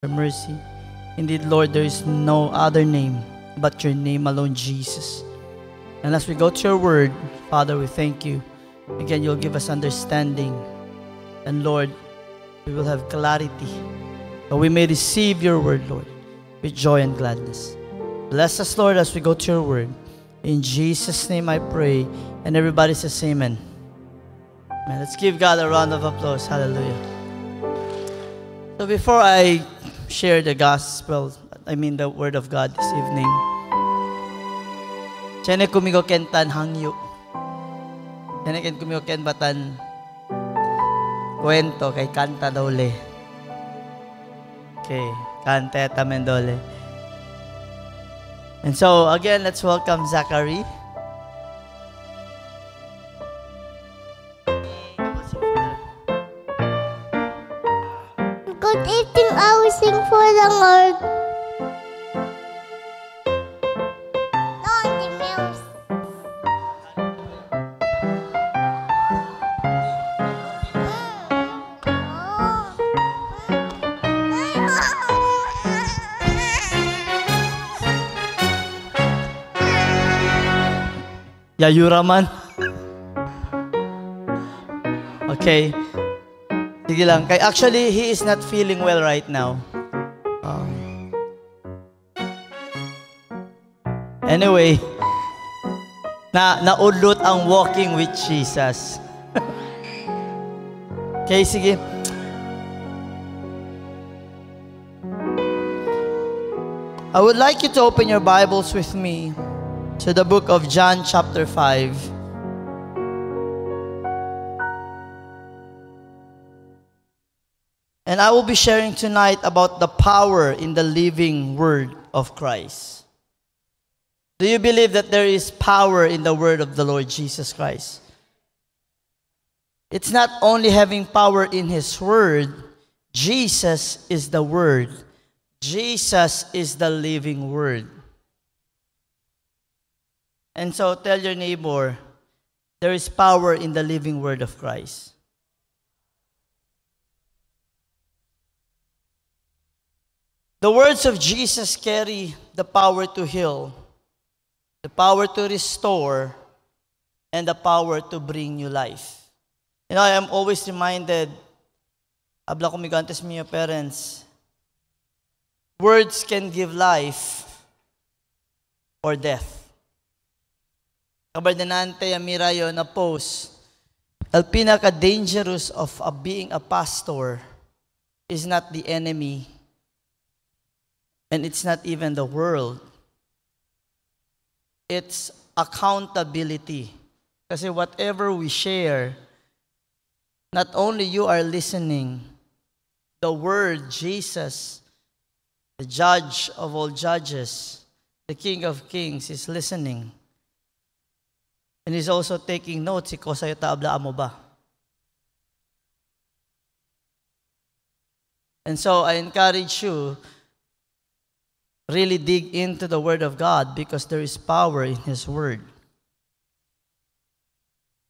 your mercy. Indeed, Lord, there is no other name but your name alone, Jesus. And as we go to your word, Father, we thank you. Again, you'll give us understanding. And Lord, we will have clarity. That we may receive your word, Lord, with joy and gladness. Bless us, Lord, as we go to your word. In Jesus' name I pray. And everybody says amen. Amen. Let's give God a round of applause. Hallelujah. So before I share the gospel, the word of God this evening, Chene kumigo kentan hangyu. Chene ken kumigo ken batan kwento kay kanta dole. Okay, kanta tamen dole. And so again, let's welcome Zachary. Good evening, I will sing for the Lord. Yayuraman. Okay. Sige lang. Actually, he is not feeling well right now. Anyway, naudlot ang walking with Jesus. Okay, sige. I would like you to open your Bibles with me to the book of John chapter 5. And I will be sharing tonight about the power in the living word of Christ. Do you believe that there is power in the word of the Lord Jesus Christ? It's not only having power in His word. Jesus is the word. Jesus is the living word. And so tell your neighbor, there is power in the living word of Christ. The words of Jesus carry the power to heal, the power to restore, and the power to bring new life. You know, I am always reminded, habla kumigo antes minyo parents, words can give life or death. Kabardanante Amirayo na post, ang pinaka-dangerous of being a pastor is not the enemy, and it's not even the world. It's accountability. Kasi whatever we share, not only you are listening, the word Jesus, the judge of all judges, the King of Kings, is listening. And he's also taking notes. Ikaw sa'yo taablaan mo ba? And so I encourage you, really dig into the Word of God because there is power in His Word.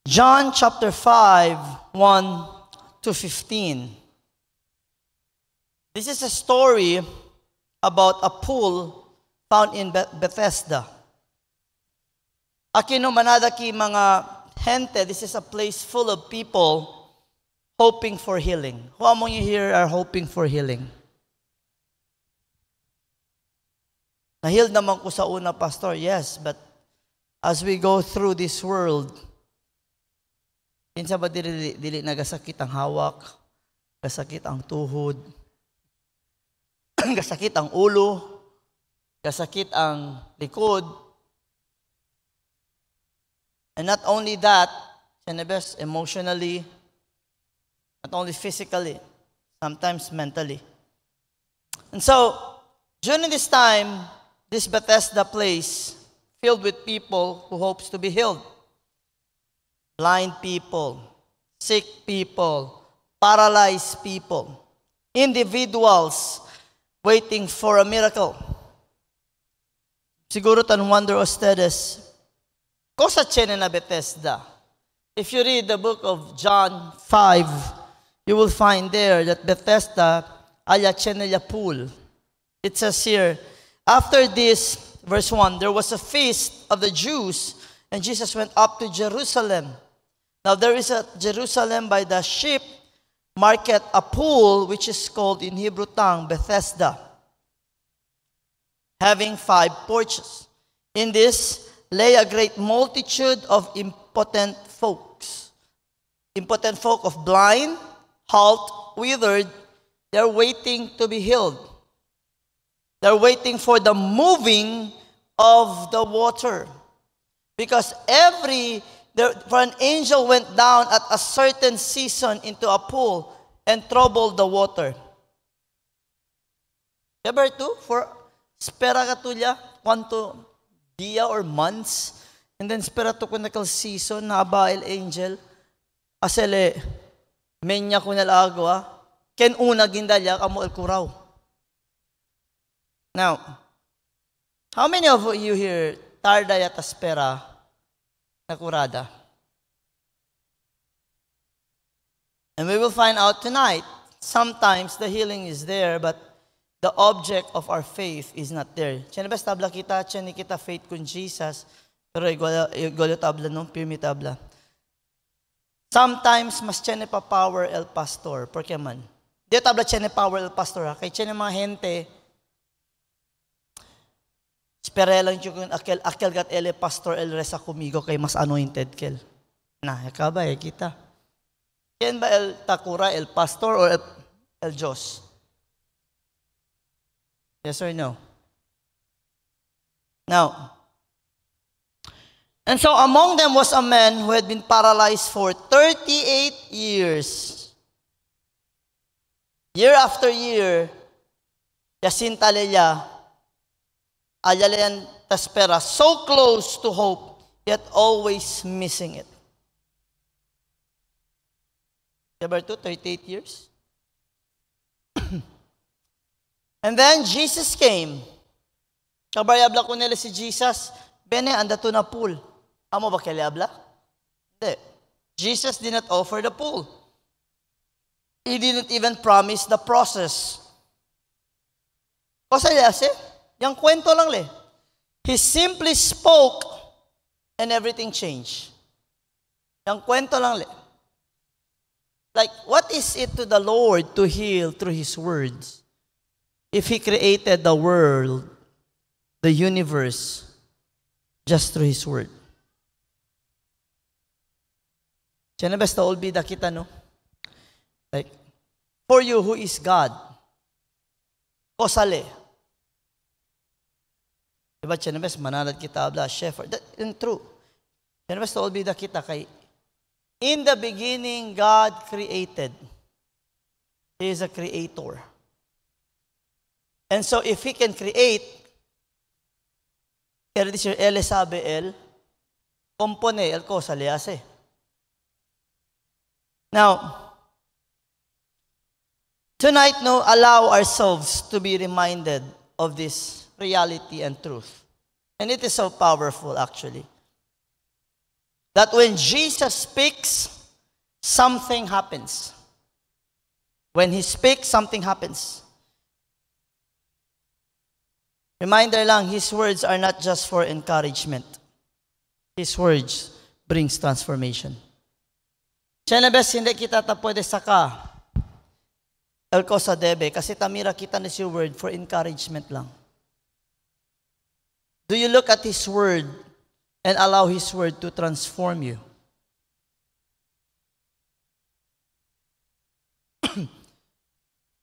John chapter 5, 1 to 15. This is a story about a pool found in Bethesda. Akino manada ki mga gente, this is a place full of people hoping for healing. Who among you here are hoping for healing? Na-healed naman ko sa una, Pastor. Yes, but as we go through this world, minsan ba dili nagasakit ang hawak, gasakit ang tuhod, gasakit ang ulo, gasakit ang likod. And not only that, emotionally, not only physically, sometimes mentally. And so, during this time, this Bethesda place filled with people who hopes to be healed. Blind people, sick people, paralyzed people, individuals waiting for a miracle. Siguro tan wonder ustedes, cosa tiene na Bethesda? If you read the book of John 5, you will find there that Bethesda aya Chenella pool. It says here, after this, verse 1, there was a feast of the Jews, and Jesus went up to Jerusalem. Now there is at Jerusalem by the sheep market a pool, which is called in Hebrew tongue Bethesda, having 5 porches. In this lay a great multitude of impotent folks. Impotent folk of blind, halt, withered, they're waiting to be healed. They're waiting for the moving of the water. Because for an angel went down at a certain season into a pool and troubled the water. Ever too? For spera katulya, quanto dia or months, and then spera to kunakal season na abail angel, asele, menya kunalagwa, ken una gindalya kamo el kuraw. Now, how many of you here tarda yata spera na kurada? And we will find out tonight, sometimes the healing is there, but the object of our faith is not there. Tiyan ba tabla kita, tiyan kita faith kun Jesus, pero igual tabla no, pirmi tabla. Sometimes, mas tiyan pa power el pastor, porque man. Di tabla tiyan power el pastor, ha? Kaya tiyan mga gente, espera lang yung akel gat ele pastor el resa kumigo kay mas anointed kel. Na, yakaba kita. Yan ba el takura, el pastor, or el Diyos? Yes or no? Now, and so among them was a man who had been paralyzed for 38 years. Year after year, yasintalya, ayalayan taspera, so close to hope, yet always missing it. Number 2, 38 years. And then Jesus came. Kabayabla ko nila si Jesus, bene, anda to na pool. Amo ba kaliabla? Hindi. Jesus did not offer the pool. He didn't even promise the process. Kasi yung kwento lang le. He simply spoke and everything changed. Yung kwento lang le. Like, what is it to the Lord to heal through His words? If He created the world, the universe, just through His word. Siya na basta olbida kita, no? Like, for you, who is God? Kosale. Diba, siya na basta mananad kita, abla, shepherd. That is true. Siya na basta olbida kita kay, in the beginning, God created. He is a creator. And so, if He can create, kaya this year, ele sabi el, kompone el ko saliase. Now, tonight, no, allow ourselves to be reminded of this reality and truth. And it is so powerful, actually. That when Jesus speaks, something happens. When He speaks, something happens. Reminder lang, His words are not just for encouragement. His words brings transformation. Siya na best, hindi kita ta pwede saka el ko sa debe, kasi tamira kita na si word for encouragement lang. Do you look at His word and allow His word to transform you?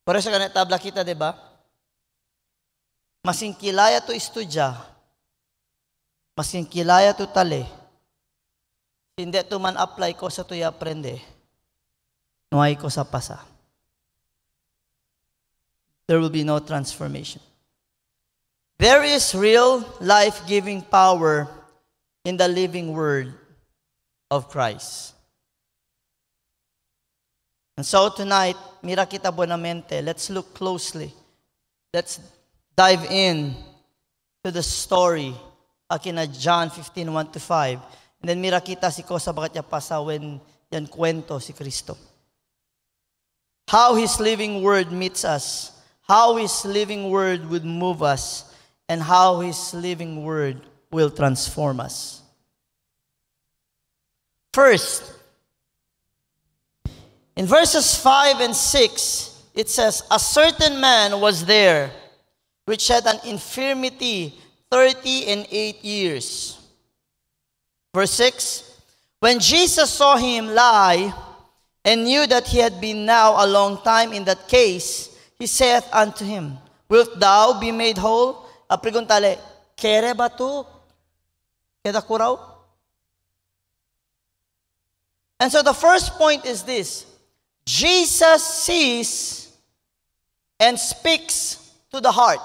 Para sa kanina tabla kita, diba? Masing kilaya to istudya, masing kilaya to tali, hindi to man apply ko sa tuya aprende, nuay ko sa pasa. There will be no transformation. There is real life-giving power in the living word of Christ. And so tonight, mira kita buenamente, let's look closely. Let's dive in to the story akina John 15:1-5. And then mira kita si Kosa bakit niya pasa when yan kwento si Kristo. How His living word meets us how His living word would move us and how His living word will transform us. First, in verses 5 and 6, it says, "A certain man was there, which had an infirmity 38 years." Verse 6, "When Jesus saw him lie, and knew that he had been now a long time in that case, he saith unto him, Wilt thou be made whole?" Preguntale, "Kere ba tu? Keda kuraw?" And so the first point is this: Jesus sees and speaks to the heart.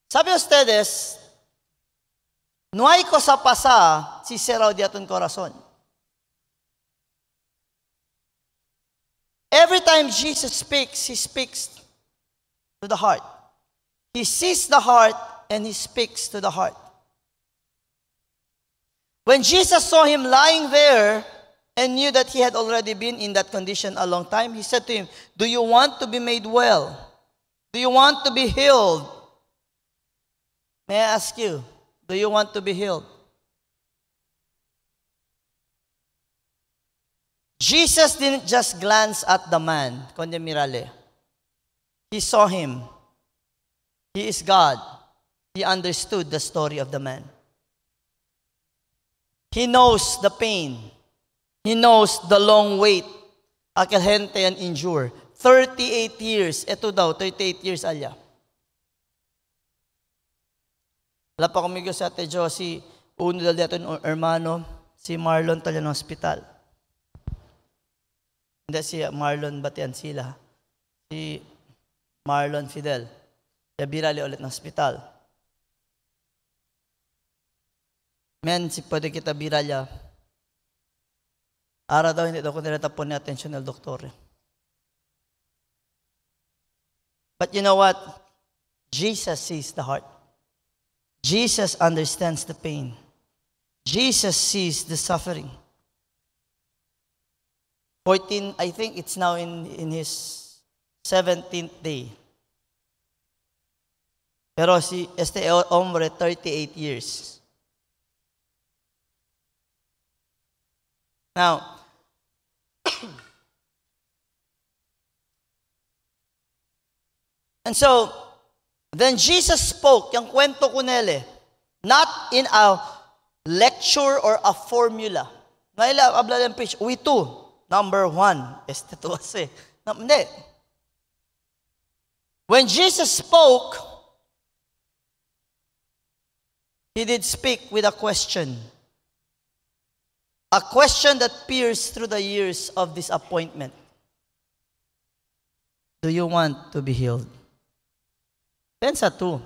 Sabi ustedes, no hay cosa pasa si cerrado de atun corazón. Every time Jesus speaks, He speaks to the heart. He sees the heart and He speaks to the heart. When Jesus saw him lying there and knew that he had already been in that condition a long time, He said to him, "Do you want to be made well? Do you want to be healed?" May I ask you, do you want to be healed? Jesus didn't just glance at the man, kundi mirale. He saw him. He is God. He understood the story of the man. He knows the pain. He knows the long wait. Aquel gente and endure. 38 years. Ito daw, 38 years alya. Wala pa kumigo sa Ate Josie, uno dal dito ng hermano, si Marlon tala ng hospital. Hindi si Marlon Batian sila. Si Marlon Fidel. Kaya birali ulit ng hospital. Men, si pwede kita biralya. Ara daw, hindi daw ko nilatapon ni atensyon ng doktor. But you know what? Jesus sees the heart. Jesus understands the pain. Jesus sees the suffering. 14, I think it's now in his 17th day. Pero si este hombre, 38 years. Now, and so, then Jesus spoke, yung kwento ko nele, not in a lecture or a formula. Naila, habla ng preach, we too, number 1, este to kasi. Hindi. When Jesus spoke, He did speak with a question. A question that pierced through the years of disappointment. Do you want to be healed? Pensa to.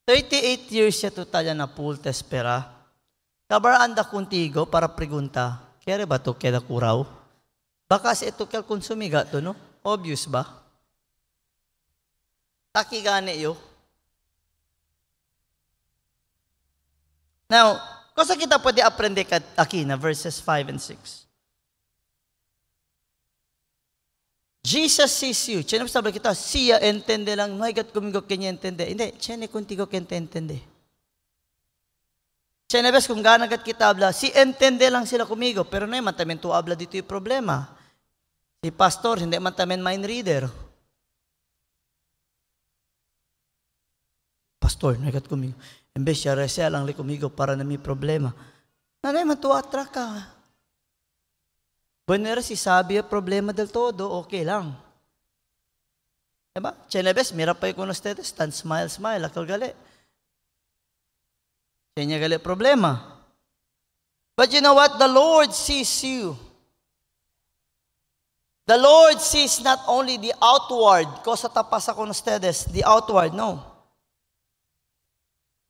38 years siya total na full test pera. Kabaraan da contigo para pregunta, kere ba to keda kuraw? Baka si ito kel konsumiga to, no? Obvious ba? Taki gani yo. Now, cosa kita pwede aprende aquí na verses 5 and 6. Jesus sees you. Chene sabi kita, siya entende lang, no igat kumigo kanya entende. Hindi, chene contigo kente entende. Chene bes kung ganagat kita habla, si entende lang sila kumigo, pero na man tamen tu habla dito yung problema. Si pastor, hindi man tamen mind reader. Pastor, no igat kumigo. Imbes siya resya lang li kumigo para na may problema. Nanay man tu atra ka. Bueno, si sabi yung problema del todo, okay lang. Diba? Chenebes, mira pa yung ustedes, stand smile, smile, akal gali. Kanya gali problema. But you know what? The Lord sees you. The Lord sees not only the outward, cosa tapas ako ustedes, the outward, no.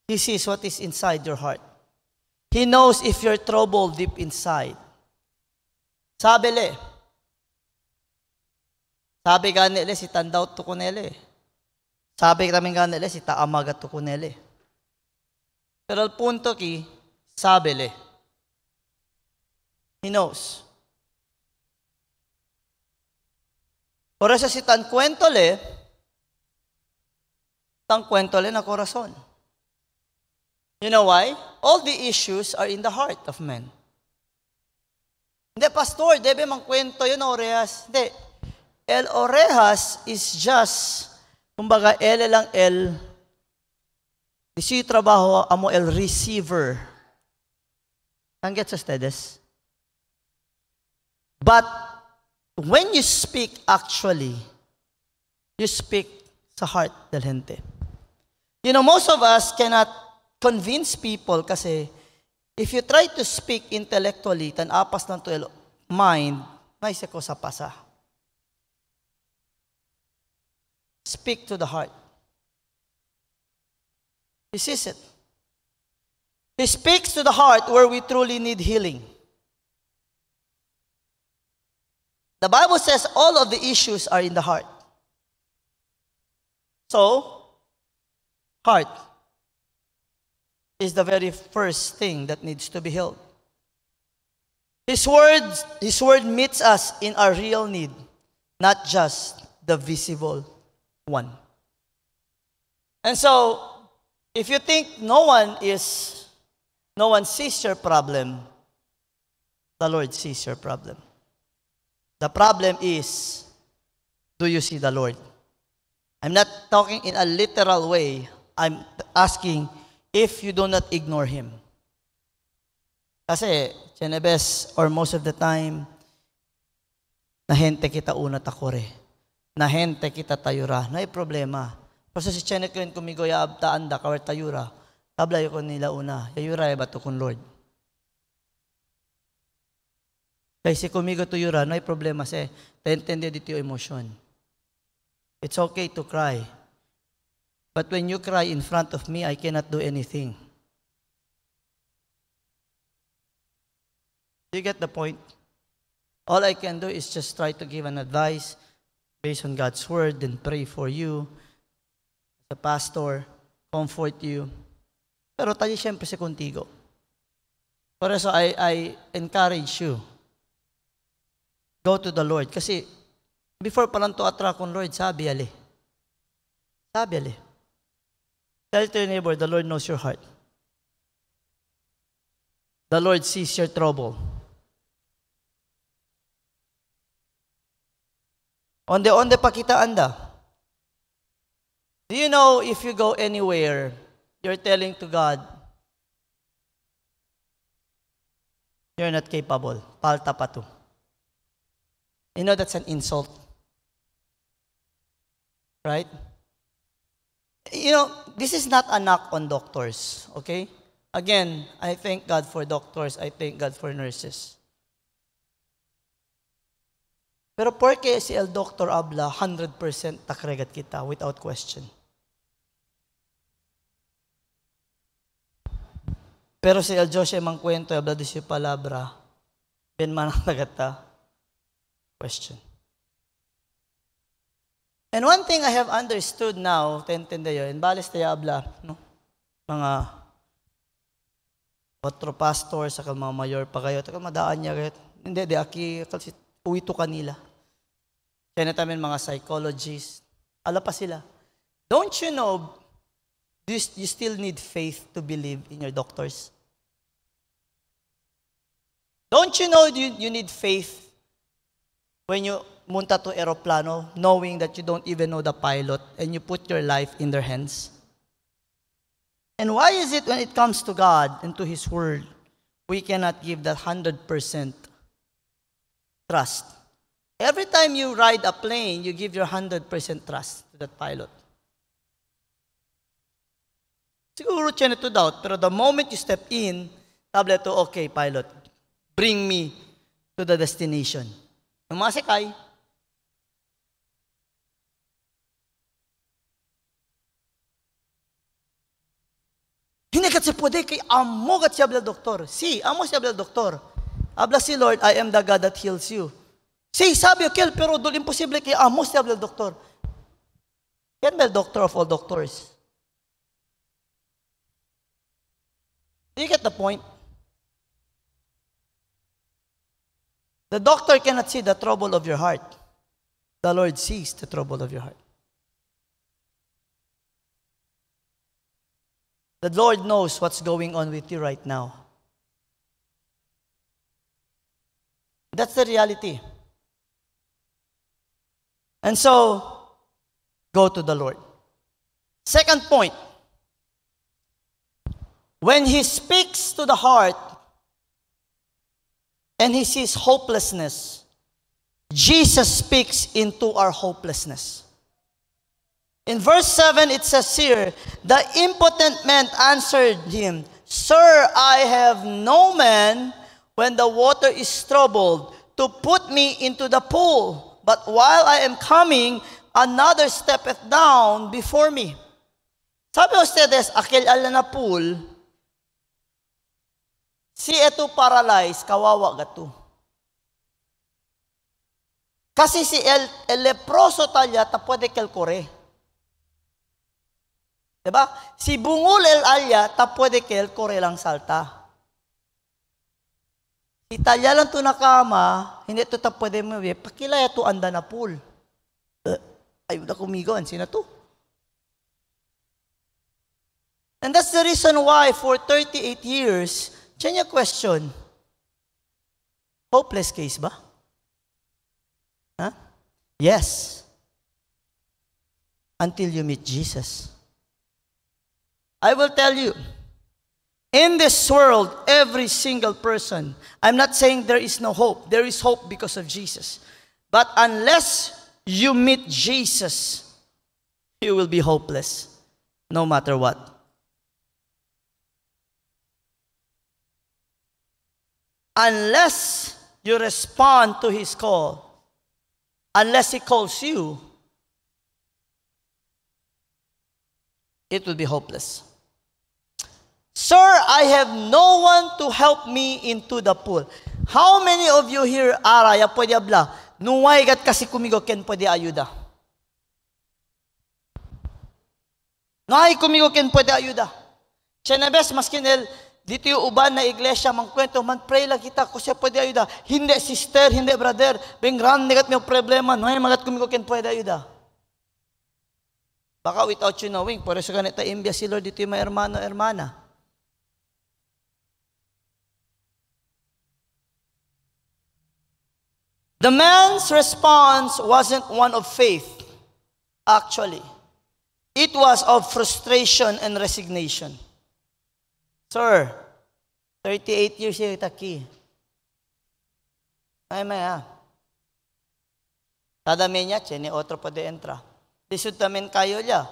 He sees what is inside your heart. He knows if you're troubled deep inside. Sabi ganile si tandaw to kunele. Sabi kami ganile si taamaga to kunele. Pero al punto ki, sabi He knows. Por eso si tan kwentole na corazon. You know why? All the issues are in the heart of men. Hindi, pastor, debe mang kwento yun, orejas. Hindi. El orejas is just, kumbaga, lang di siya trabaho amo el receiver. Ang gets ustedes? But, when you speak actually, you speak sa heart del gente. You know, most of us cannot convince people kasi if you try to speak intellectually, tan apas lang to el mind, may se ko sa pasa. Speak to the heart. This is it. He speaks to the heart where we truly need healing. The Bible says all of the issues are in the heart. So, heart is the very first thing that needs to be healed. His word meets us in our real need, not just the visible one. And so, if you think no one sees your problem, the Lord sees your problem. The problem is, do you see the Lord? I'm not talking in a literal way. I'm asking if you do not ignore Him. Kasi, Chenebes, or most of the time, nahente kita una takore. Nahente kita tayura. Na problema. Kasi si Chenek yun kumigo ya abtaan da kawar tayura. Tablayo ko nila una. Yayura ya bato kun Lord. Kasi kumigo tuyura, na problema se. Tentende dito yung emotion. It's okay to cry. But when you cry in front of me, I cannot do anything. Do you get the point? All I can do is just try to give an advice based on God's word and pray for you. As a pastor, comfort you. Pero tayo siyempre si contigo. Por eso I encourage you. Go to the Lord. Kasi before pa lang to attract on Lord, sabi ali. Tell to your neighbor, the Lord knows your heart. The Lord sees your trouble. Onde pakita anda. Do you know if you go anywhere, you're telling to God, you're not capable. Palta pa to. You know that's an insult. Right? You know, this is not a knock on doctors, okay? Again, I thank God for doctors. I thank God for nurses. Pero porque si el doctor habla, 100% takregat kita without question. Pero si el José mangkwento, habla di siya palabra, ben manang tagata, question. And one thing I have understood now, tentende yun, balis tayo habla, no? Mga otro pastor, sa mga mayor pa kayo, taka madaan niya kayo. Hindi, di aki, kasi uwi to kanila. Kaya na tamin mga psychologists, ala pa sila. Don't you know, you still need faith to believe in your doctors? Don't you know you need faith when you munta to aeroplano, knowing that you don't even know the pilot, and you put your life in their hands? And why is it when it comes to God and to His Word, we cannot give that 100% trust? Every time you ride a plane, you give your 100% trust to that pilot. Siguro siya na to doubt, pero the moment you step in, tablet to, okay, pilot, bring me to the destination. Yung mga sakay, hindi kasi pwede kay amo kat siya bla doktor. Si, amo siya bla doktor. Abla si Lord, I am the God that heals you. Si, sabi okay, pero dul imposible kay amo siya bla doktor. Yan bla doctor of all doctors. Do you get the point? The doctor cannot see the trouble of your heart. The Lord sees the trouble of your heart. The Lord knows what's going on with you right now. That's the reality. And so, go to the Lord. Second point, when He speaks to the heart and He sees hopelessness, Jesus speaks into our hopelessness. In verse 7, it says here, the impotent man answered Him, Sir, I have no man when the water is troubled to put me into the pool. But while I am coming, another steppeth down before me. Sabi ustedes, akil ala na pool, si eto paralyzed, kawawa gato. Kasi si el leproso talya, tapwede kel kore. Diba? Si bungol el alya, tapwede kel kore lang salta. Si talya lang to nakama, hindi to tapwede mo, pakilaya to anda na pool. Ay, wala kumigawan, sina to? And that's the reason why for 38 years, change your question, hopeless case ba? Huh? Yes. Until you meet Jesus. I will tell you, in this world, every single person, I'm not saying there is no hope. There is hope because of Jesus. But unless you meet Jesus, you will be hopeless, no matter what. Unless you respond to His call, unless He calls you, it will be hopeless. Sir, I have no one to help me into the pool. How many of you here, araya, pwede abla, nuway gat kasi kumigo, ken pwede ayuda? Nuway kumigo, ken pwede ayuda? Chenebes, maskin dito yung uban na iglesia, mangkwento, man pray lang kita, kung siya pwede ayuda. Hindi, sister, hindi, brother, bengran, negat may problema, nuway magat kumigo, ken pwede ayuda? Baka without you knowing, por eso ganita imbya si Lord dito yung mga hermano, hermana. The man's response wasn't one of faith, actually. It was of frustration and resignation. Sir, 38 years yung taki. Ay, maya. Tadami niya, ni otro pwede entra. Disud tamen kayo niya.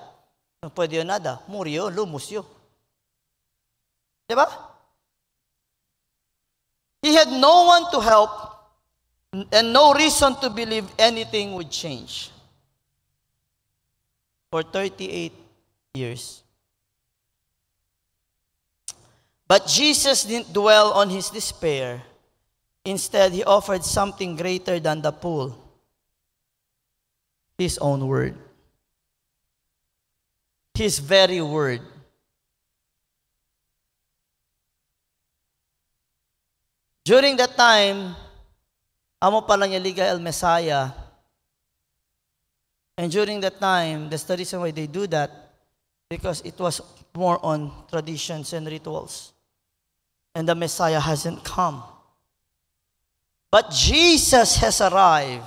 No pwede yun nada. Muriyo, lumusyo. Diba? He had no one to help and no reason to believe anything would change. For 38 years. But Jesus didn't dwell on his despair. Instead, He offered something greater than the pool. His own word. His very word. During that time, amo pala niya ligay al Messiah. And during that time, that's the reason why they do that, because it was more on traditions and rituals. And the Messiah hasn't come. But Jesus has arrived.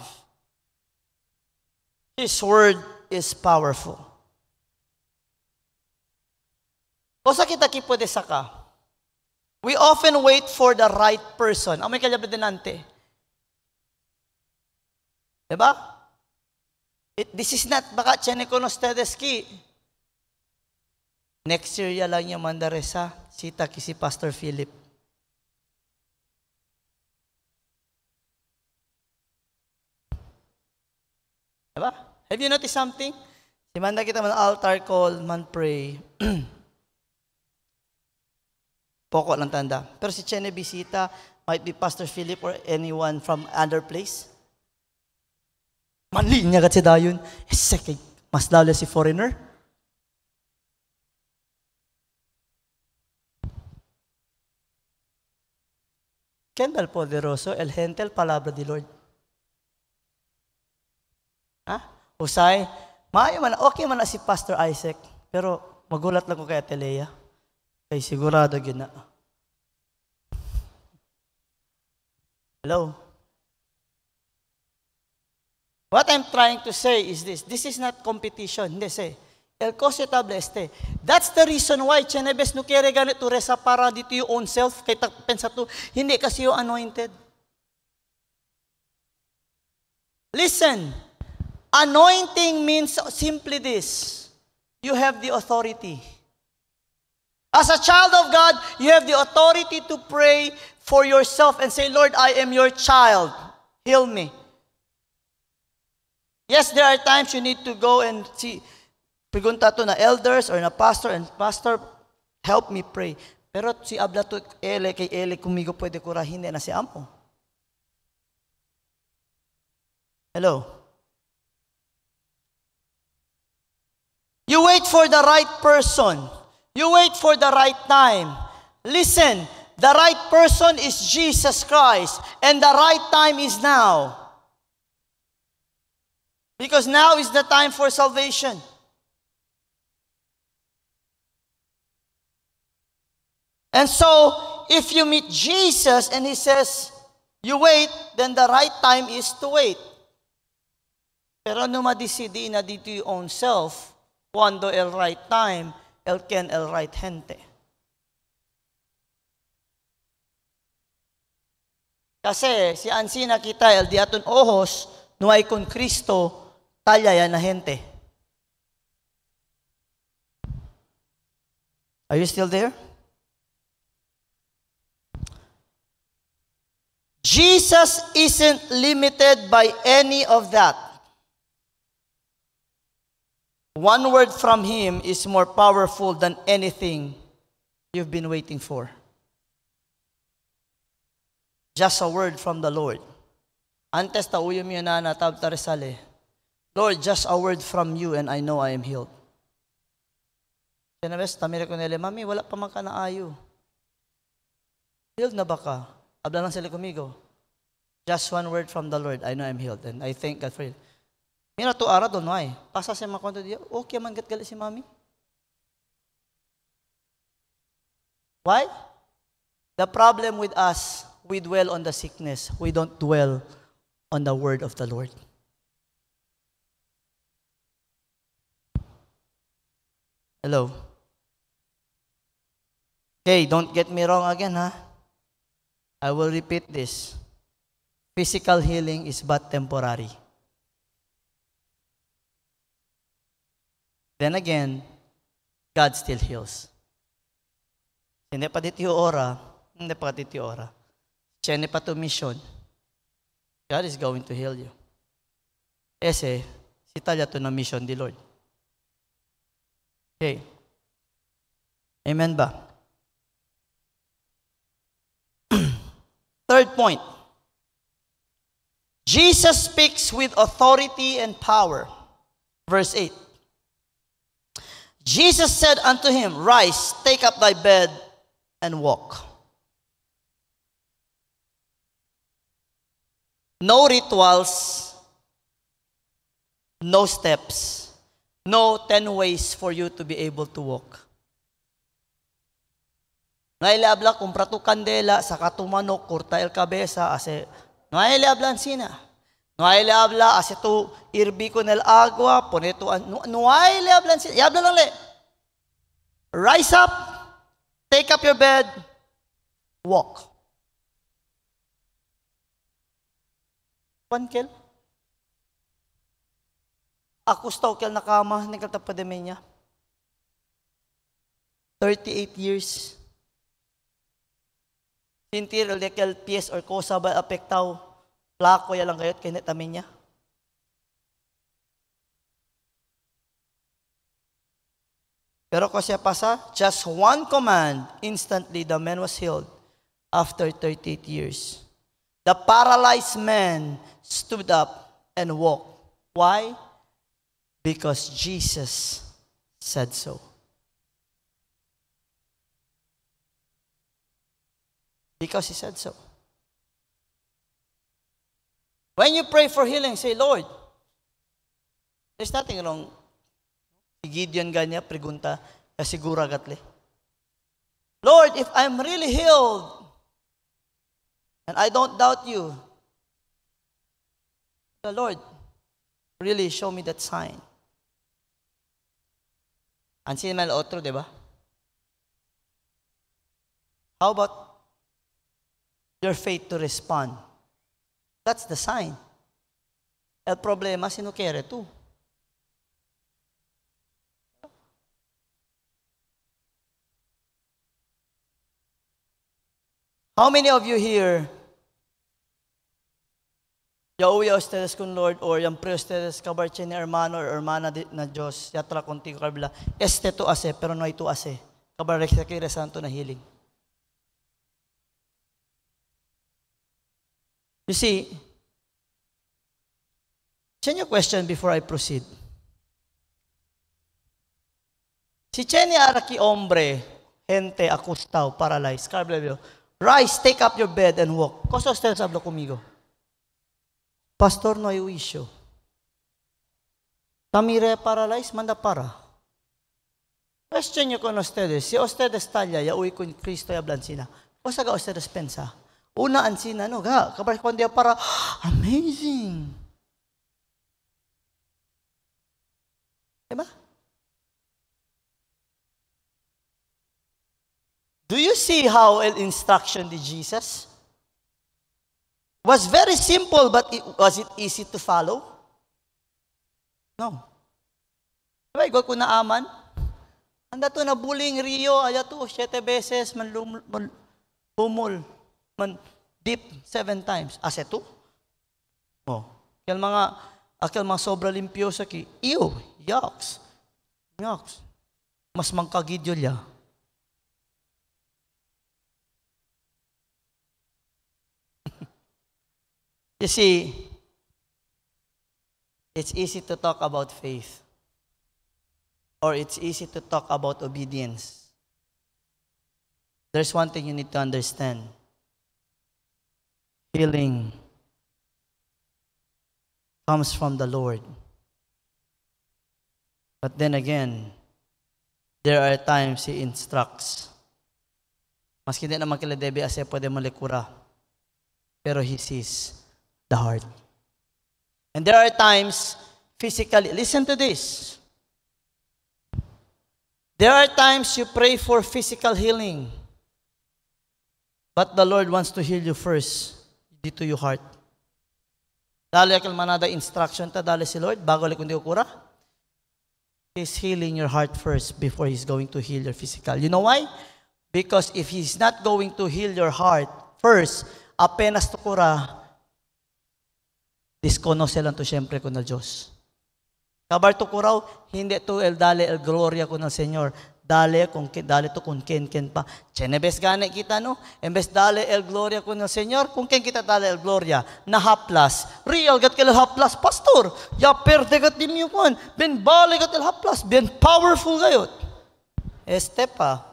His word is powerful. Kosa kita pwede saka. We often wait for the right person. Amay kalabadinante. Diba? This is not baka tiyan ko no stedeski. Next year ya lang yung mandaresa. Sita ki si Pastor Philip. Diba? Have you noticed something? Si manda kita man altar call, man pray. Poko lang tanda. Pero si Chene bisita, might be Pastor Philip or anyone from other place. Manlinya kat si dayon. Second, mas lalo si foreigner. Kendall Poderoso, el gentle palabra di Lord. Ha? Usay? Maayo man, okay man na si Pastor Isaac. Pero magulat lang ko kay Ate Lea. Kay sigurado yun na. Hello? What I'm trying to say is this. This is not competition. Hindi, say. El cositable este. That's the reason why Chenebes no kere ganito resa para dito yung own self. Kaya pensa to, hindi kasi yung anointed. Listen, anointing means simply this. You have the authority. As a child of God, you have the authority to pray for yourself and say, Lord, I am your child. Heal me. Yes, there are times you need to go and see, pregunta to na elders or na pastor, and pastor, help me pray. Pero si abla to kay Ele, kumigo pwede kura, hindi na si Amo. Hello? You wait for the right person. You wait for the right time. Listen, the right person is Jesus Christ, and the right time is now. Because now is the time for salvation. And so, if you meet Jesus and He says, you wait, then the right time is to wait. Pero no madisidi na dito yung own self, cuando el right time, el ken el right gente. Kasi si ansi nakita el diaton ojos, nuay con Cristo, talya yan na gente. Are you still there? Jesus isn't limited by any of that. One word from Him is more powerful than anything you've been waiting for. Just a word from the Lord. Antes ta uyom yun na natab ta resale. Lord, just a word from you and I know I am healed. Sinabes, tamira ko nila, Mami, wala pa man ka na ayo. Healed na ba ka? Habla lang sila kumigo. Just one word from the Lord, I know I'm healed. And I thank God for it. Mira to ara doon, why? Pasa sa mga kwento diya, okay man gatgali si Mami. Why? The problem with us, we dwell on the sickness. We don't dwell on the word of the Lord. Hello? Okay, don't get me wrong again, ha? I will repeat this. Physical healing is but temporary. Then again, God still heals. Hindi pa dito yung ora, hindi pa dito yung ora. Hindi pa to mission. God is going to heal you. Ese, si talya to na mission di Lord. Okay. Amen ba? Third point. Jesus speaks with authority and power. Verse 8. Jesus said unto him, Rise, take up thy bed, and walk. No rituals, no steps, no 10 ways for you to be able to walk. Nailabla kung prato kandela sa katumanok kurta el cabeza ase nailablan sina. Nailabla ase tu irbi con el agua poneto nailablan sina. Yabla lang le. Rise up, take up your bed, walk. Pankel. Ako staw kel nakama ni katapadamen niya. 38 years. Sintir lekel pies or kosa ba apektaw plako ya lang kayot kay netamin niya. Pero kasi pasa, just one command, instantly the man was healed after 38 years. The paralyzed man stood up and walked. Why? Because Jesus said so. Because He said so. When you pray for healing, say, Lord, There's nothing wrong. Si Gideon ganya, pregunta, sigura gatli. Lord, if I'm really healed, and I don't doubt you, the Lord, really show me that sign. Ansin man otro, di ba? How about your faith to respond? That's the sign. El problema, sino kere tu? How many of you here, yauwi ustedes con Lord, or yan pre ustedes kabarche ni hermano or hermana na Diyos, yatra contigo kabila, este to ase, pero no hay to ase. Kabarek sa kire santo na healing. You see, change your question before I proceed. Si Chenny Araki hombre, gente acostado, paralyzed, Carblevio, rise, take up your bed and walk. Cosa ustedes hablo conmigo? Pastor, no hay issue. Tamire paralyzed, manda para. Question nyo con ustedes. Si ustedes talla, yauwi con Cristo y hablan sina. Cosa ga ustedes pensa? Una ansina, no, ga. Kapag kung dia para, amazing. Diba? Do you see how an instruction did Jesus? Was very simple, but was it easy to follow? No. Diba, ikaw ko naaman? Anda to na buling Rio, aya to, 7 beses, bumul, dip 7 times. Ase to? Oh. Akil mga sobra limpyo sa ki, ew, yucks. Yucks. Mas mangkagidyo liya. You see, it's easy to talk about faith, or it's easy to talk about obedience. There's one thing you need to understand. Healing comes from the Lord. But then again, there are times He instructs. Maski hindi naman kila Debbie ase pwede malikura. Pero He sees the heart. And there are times physically, listen to this. There are times you pray for physical healing, but the Lord wants to heal you first dito your heart. Dali akil manada instruction ta dali si Lord bago kundi ukura. He's healing your heart first before He's going to heal your physical. You know why? Because if He's not going to heal your heart first, apenas tukura, disconoce lang to siyempre ko na Diyos. Kabar to kuraw, hindi to dale el gloria ko ng Senyor. Dale to kung ken pa. Chenebes gane kita no? Embes dale el gloria ko ng Senyor, kung ken kita dale el gloria, na haplas. Real gat kil haplas, pastor. Ya perde gat dimyo kon. Ben bale gat el haplas, ben powerful gayot. Este pa.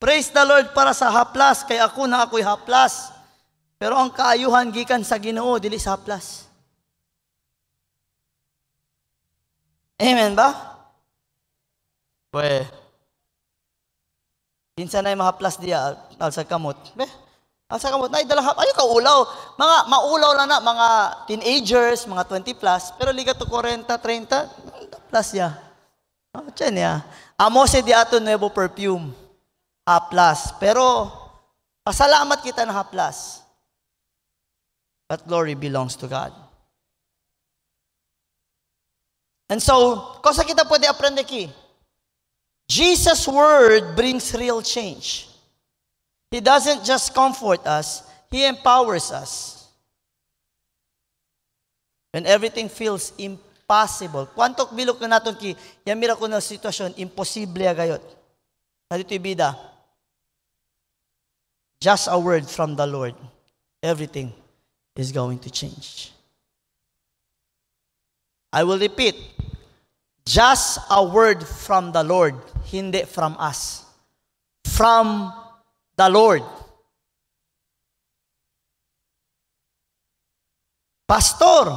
Praise the Lord para sa haplas, kay ako na ako'y haplas. Pero ang kaayuhan gikan sa Ginoo dili sa haplas. Amen ba? Pwe. Kinsa na mahaplas diya alsa kamot. Be, alsa kamot na idala ayo ka ulaw. Mga maulaw lang na mga teenagers, mga 20 plus, pero liga to 40, 30 plus ya. Oh, tiyan ya. Amo si di ato nuevo perfume. Haplas. Pero pasalamat kita na haplas. But glory belongs to God. And so, cosa kita pwede aprende ki? Jesus' word brings real change. He doesn't just comfort us, He empowers us. When everything feels impossible. Kwantok bilog na natin ki, yung miracle na sitwasyon, imposible agayot. Nadito'y bida. Just a word from the Lord. Everything is going to change. I will repeat. Just a word from the Lord, hindi from us. From the Lord. Pastor,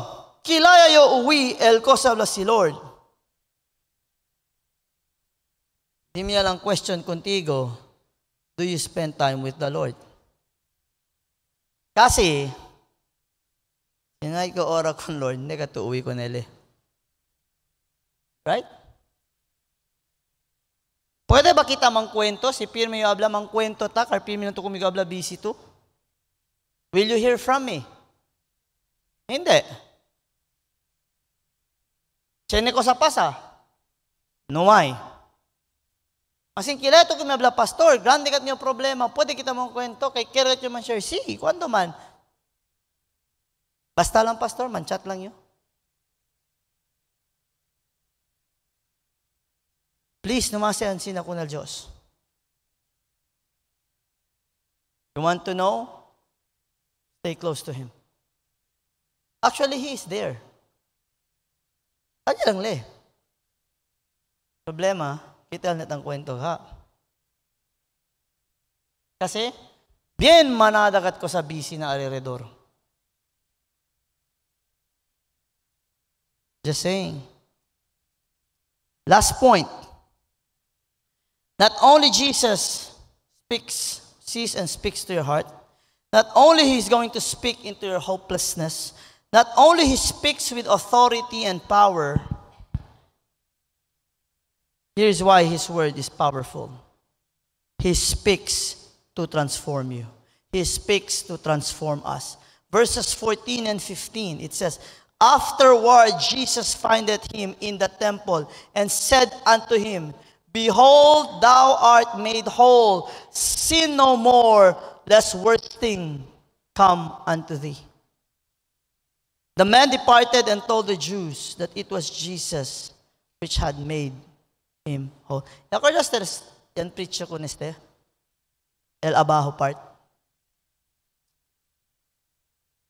kilaya yo uwi el ko sa si Lord. Di niya lang question contigo, do you spend time with the Lord? Kasi, sinay ko ora con Lord, hindi ka tuuwi ko nila. Right? Pwede ba kita mangkwento? Si Pirme yung habla mangkwento ta, kar Pirme nang tukumig habla busy to? Will you hear from me? Hindi. Sene ko sa pasa? No way. Masin kila ito kung may habla pastor, grande kat niyo problema, pwede kita mangkwento, kay kirat yung man share, sige, kwento man. Basta lang pastor, man chat lang yun. Please, numasayansin ako ng Diyos. You want to know? Stay close to Him. Actually, He is there. Kanya lang le. Problema, kita na ang kwento ha. Kasi, bien manadagat ko sa busy na alrededor. Just saying. Last point. Not only Jesus sees and speaks to your heart, not only He's going to speak into your hopelessness, not only He speaks with authority and power, here's why His word is powerful. He speaks to transform you. He speaks to transform us. Verses 14 and 15, it says, Afterward Jesus findeth him in the temple, and said unto him, Behold, thou art made whole. Sin no more, lest worse thing come unto thee. The man departed and told the Jews that it was Jesus which had made him whole. Ako just yan preach ko neste. El abajo part.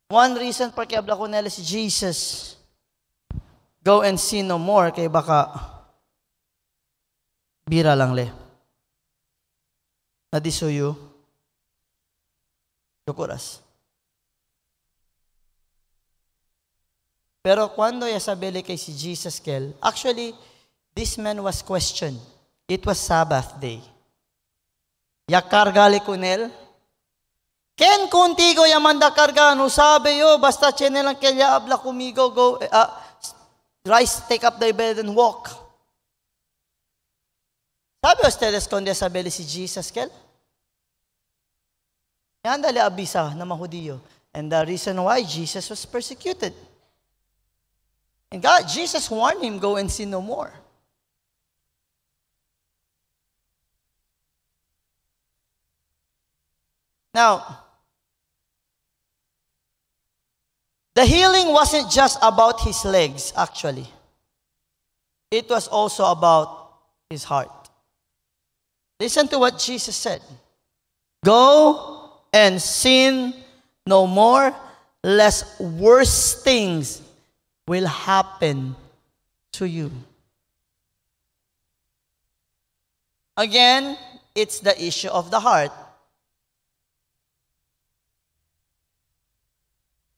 One reason para kaya habla ko nila si Jesus, go and sin no more, kay baka bira lang le. Nadisuyo, yukuras. Pero cuando yasabili kay si Jesus kel, actually, this man was questioned. It was Sabbath day. Yakargali kunel, Ken contigo yamanda karga, no sabi yo, basta chene lang kaya abla kumigo, go, rise, take up thy bed and walk. Sabi ustedes konde sabeli si Jesus kel? Yan dali abisa na mahudiyo. And the reason why Jesus was persecuted. And Jesus warned him, go and sin no more. Now, the healing wasn't just about his legs, actually. It was also about his heart. Listen to what Jesus said. Go and sin no more, lest worse things will happen to you. Again, it's the issue of the heart.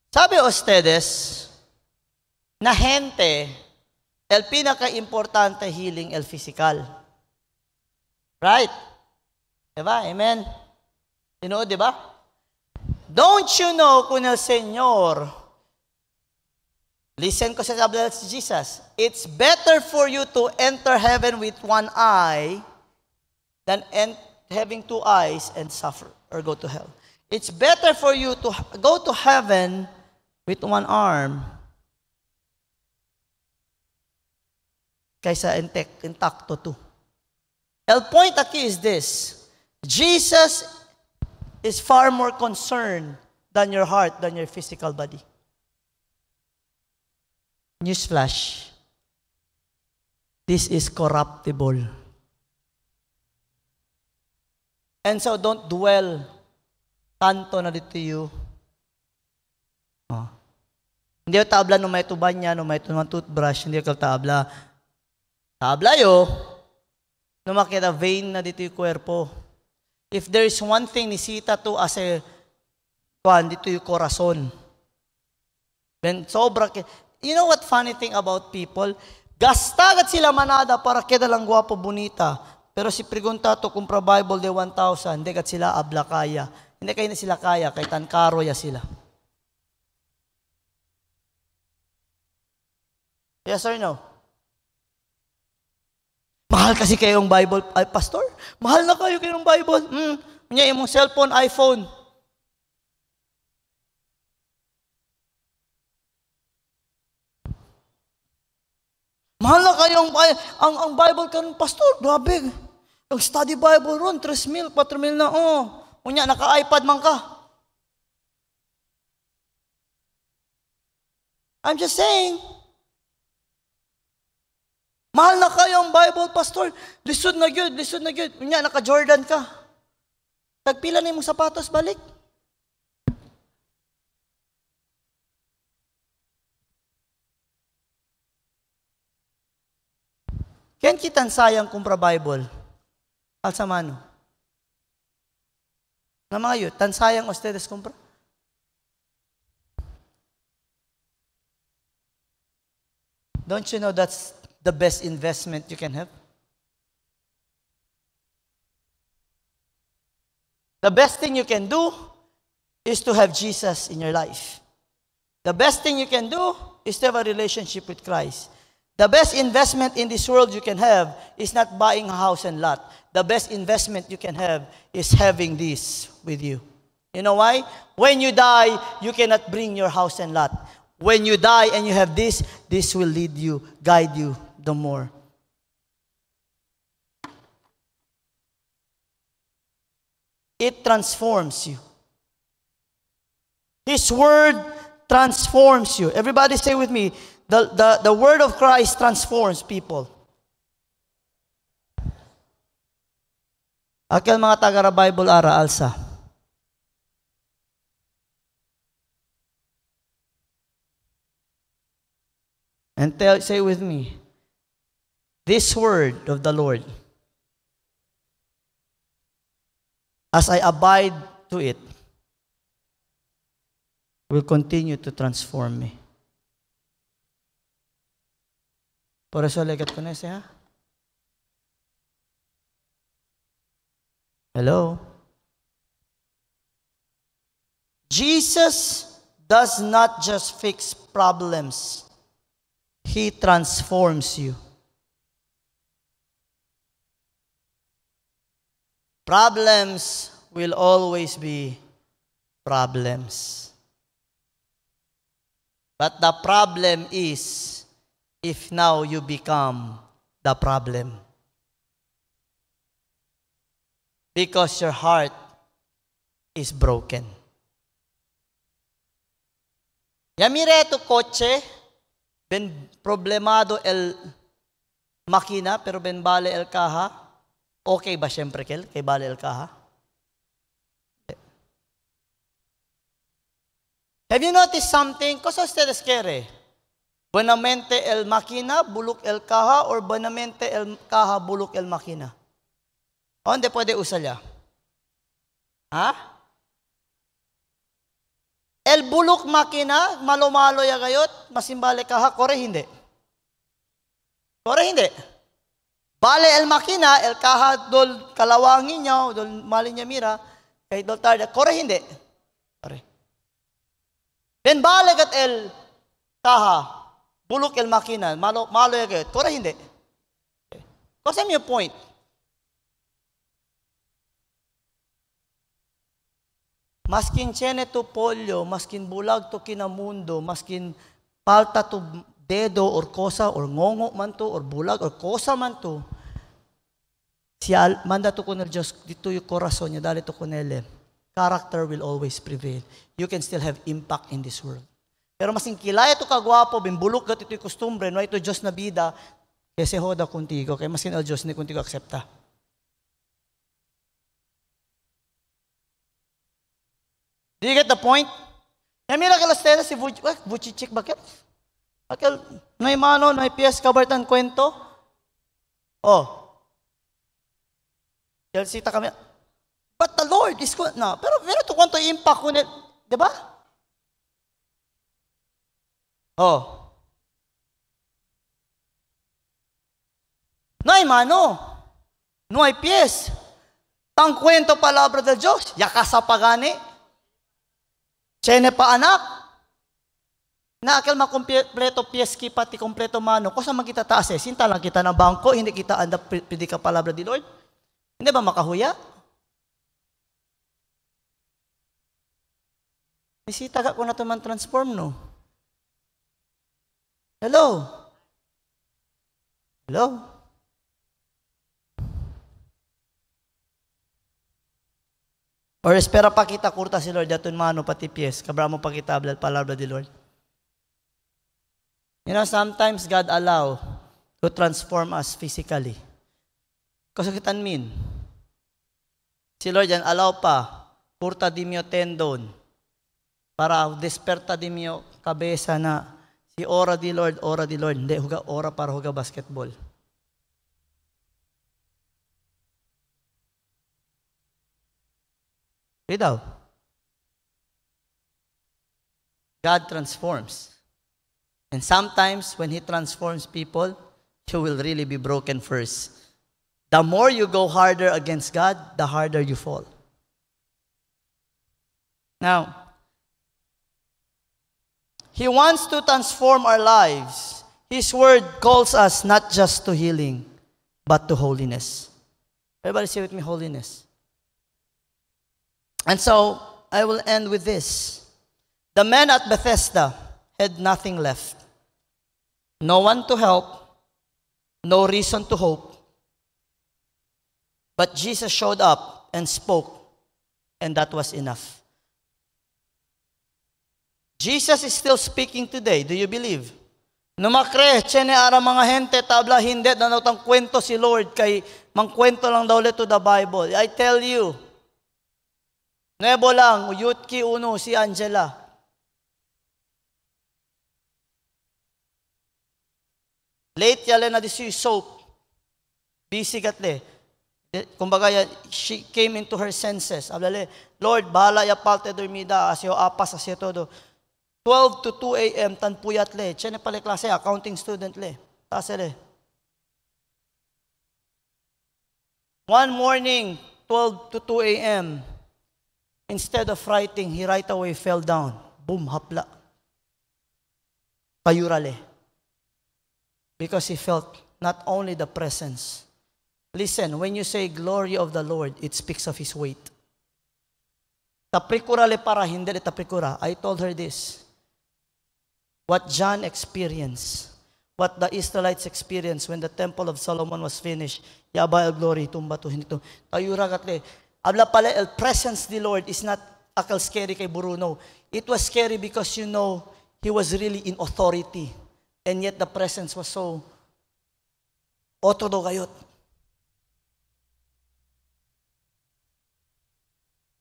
Sabi ustedes, na gente, el pinaka-importante healing el physical. Right? Diba? Amen? You know, diba? Don't you know kung el Señor, listen ko sa sabi si Jesus, it's better for you to enter heaven with one eye than having two eyes and suffer or go to hell. It's better for you to go to heaven with one arm kaysa intakto too. El point aquí is this. Jesus is far more concerned than your heart, than your physical body. Newsflash. This is corruptible. And so don't dwell tanto na dito you. Oh. Hindi yung tabla no may tuban niya, no may toothbrush, hindi yung tabla. Tabla yo, no makita vein na dito yung kwerpo. If there is one thing nisita to as a dito yung corazon. Ben sobra you know what funny thing about people? Gastagat sila manada para keda lang guwapo bonita. Pero si pregunta to kumpra Bible de 1,000, hindi kat sila abla kaya. Hindi kayo na sila kaya, kay tankaro ya sila. Yes or no? Mahal kasi kayo yung Bible. Ay, pastor, mahal na kayo ng Bible. Kanya yung cellphone, iPhone. Mahal na kayo ang Bible karon, pastor, grabe. Ang study Bible ron, 3,000, 4,000 na, Unya, naka-iPad man ka. I'm just saying. Mahal na kayo ang Bible, pastor. Lisod na gyud. Unya, naka-Jordan ka. Tagpila na yung sapatos, balik. Ken kitan sayang kumpra Bible. Alsa mano. Na mga yun, tansayang ustedes kumpra. Don't you know that's the best investment you can have? The best thing you can do is to have Jesus in your life. The best thing you can do is to have a relationship with Christ. The best investment in this world you can have is not buying a house and lot. The best investment you can have is having this with you. You know why? When you die, you cannot bring your house and lot. When you die and you have this will lead you, guide you the more. It transforms you. His word transforms you. Everybody say with me, the word of Christ transforms people. Akil mga tagara Bible ara alsa. And say with me, this word of the Lord, as I abide to it, will continue to transform me. Por eso legat ko na siya. Hello? Jesus does not just fix problems. He transforms you. Problems will always be problems. But the problem is if now you become the problem. Because your heart is broken. Yamire tu kotse, ben problemado el makina, pero ben bale el kaha. Okay ba siyempre kay bale el kaha? Have you noticed something? Cosa ustedes quiere? Buenamente el makina, bulok el kaha, or buenamente el kaha, bulok el makina? Onde pwede usala? Ha? El bulok makina, malo-malo ya gayot, masimbale kaha, kore hindi? Kore hindi? Bale el makina, el kaha dol kalawangin niya, dol mali niya mira, kay dol tarda, kore hindi? Kore. Then bale kat el kaha, bulok el makina, malo ya gayot, kore hindi? Kasi yung point. Maskin chene to polyo, maskin bulag to kinamundo, maskin palta to dedo or kosa or ngongo man to or bulag or kosa man to, siya manda to kunel Diyos dito yung korason niya dali to kunele. Character will always prevail. You can still have impact in this world. Pero masing kilaya to kagwapo, bimbulok gat ito yung kostumbre, no ito Diyos na bida, kasi hoda kuntigo, kaya maskin al Diyos ni kuntigo aksepta. Do you get the point? Mira que los telas si Vucic bakit? Bakit no mano, no pies kabartan kwento? Oh. Chelsea ta kami. But the Lord is good na. Pero to kwanto impact ko, 'di ba? Oh. No hay mano. No hay pies. Tang kwento palabra del Diyos. Yaka sa pagani. Chene pa anak. Na akil makumpleto pies ki pati kompleto mano. Kung saan makita taas eh. Sinta lang kita ng bangko. Hindi kita anda pwede ka palabra di Lord. Hindi ba makahuya? Isita ka kung na ito man transform, no? Hello? Hello? Or espera pa kita kurta si Lord daton mano pati pies. Kabra mo pa kita palabra di Lord. You know, sometimes God allow to transform us physically. Kasi kita mean. Si Lord yan allow pa kurta di mio tendon para desperta di mio kabesa na si ora di Lord. Hindi, huga ora para huga basketball. Read out. God transforms. And sometimes when He transforms people, you will really be broken first. The more you go harder against God, the harder you fall. Now, He wants to transform our lives. His word calls us not just to healing, but to holiness. Everybody say with me, holiness. And so, I will end with this. The men at Bethesda had nothing left. No one to help, no reason to hope. But Jesus showed up and spoke, and that was enough. Jesus is still speaking today. Do you believe? Numakre, chene ara mga hente, tabla hindi, nanotang kwento si Lord, kay mangkwento lang daw to the Bible. I tell you, nebo lang, Yutki Uno, si Angela. Late yale na disi soap. Busy katle. Kumbaga, she came into her senses. Ablale, Lord, bahala ya palte dormida, asyo apas, asyo todo. 12 to 2 a.m. tan puyat le. Chene pala klase, accounting student le. Tasele. One morning, 12 to 2 a.m., instead of writing, he right away fell down. Boom, hapla. Payurale. Because he felt not only the presence. Listen, when you say glory of the Lord, it speaks of His weight. Taprikura le para, hindi le taprikura. I told her this. What John experienced, what the Israelites experienced when the temple of Solomon was finished, yaba el glory, tumba to hinito. Tayura katle. Abla pala, el presence of the Lord is not akal scary kay Bruno. It was scary because you know, He was really in authority. And yet the presence was so otodo gayot.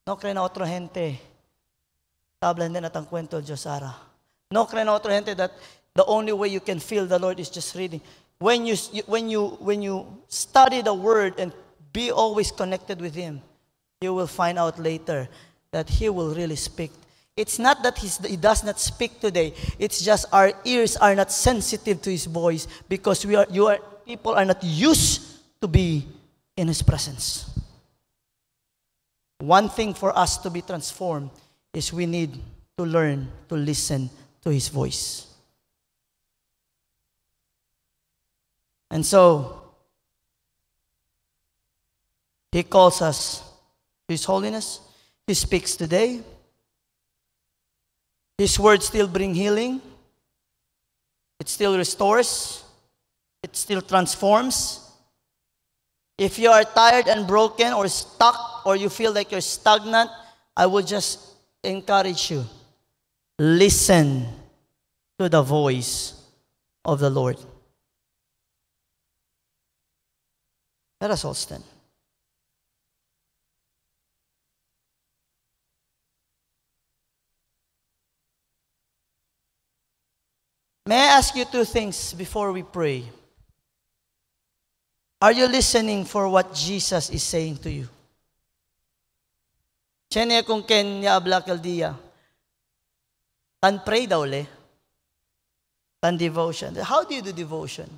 No cree na otro gente. Tablan din at ang kwento Diyos Ara. No cree na otro gente that the only way you can feel the Lord is just reading. When you study the Word and be always connected with Him, you will find out later that He will really speak. It's not that He does not speak today. It's just our ears are not sensitive to His voice because people are not used to be in His presence. One thing for us to be transformed is we need to learn to listen to His voice. And so, He calls us to His holiness. He speaks today. His words still bring healing. It still restores. It still transforms. If you are tired and broken or stuck or you feel like you're stagnant, I would just encourage you. Listen to the voice of the Lord. Let us all stand. May I ask you two things before we pray? Are you listening for what Jesus is saying to you? Chene kung ken ya abla kaldiya. Tan pray daw le. than devotion. How do you do devotion?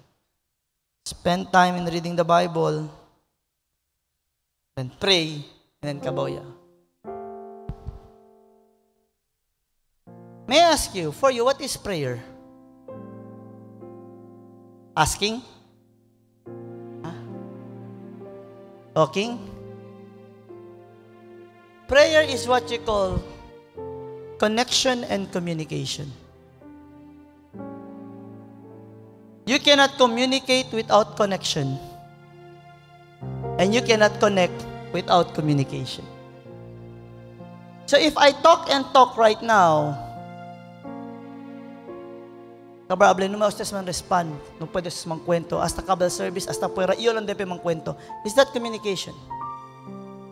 Spend time in reading the Bible, then pray, and then kaboya. May I ask you, for you, what is prayer? Asking? Huh? Talking? Prayer is what you call connection and communication. You cannot communicate without connection. And you cannot connect without communication. So if I talk and talk right now, kabrable nung ustes man respond, nung pwede sa mang kwento, hasta kabel service, hasta pwera, iyo lang depe mang kwento. Is that communication?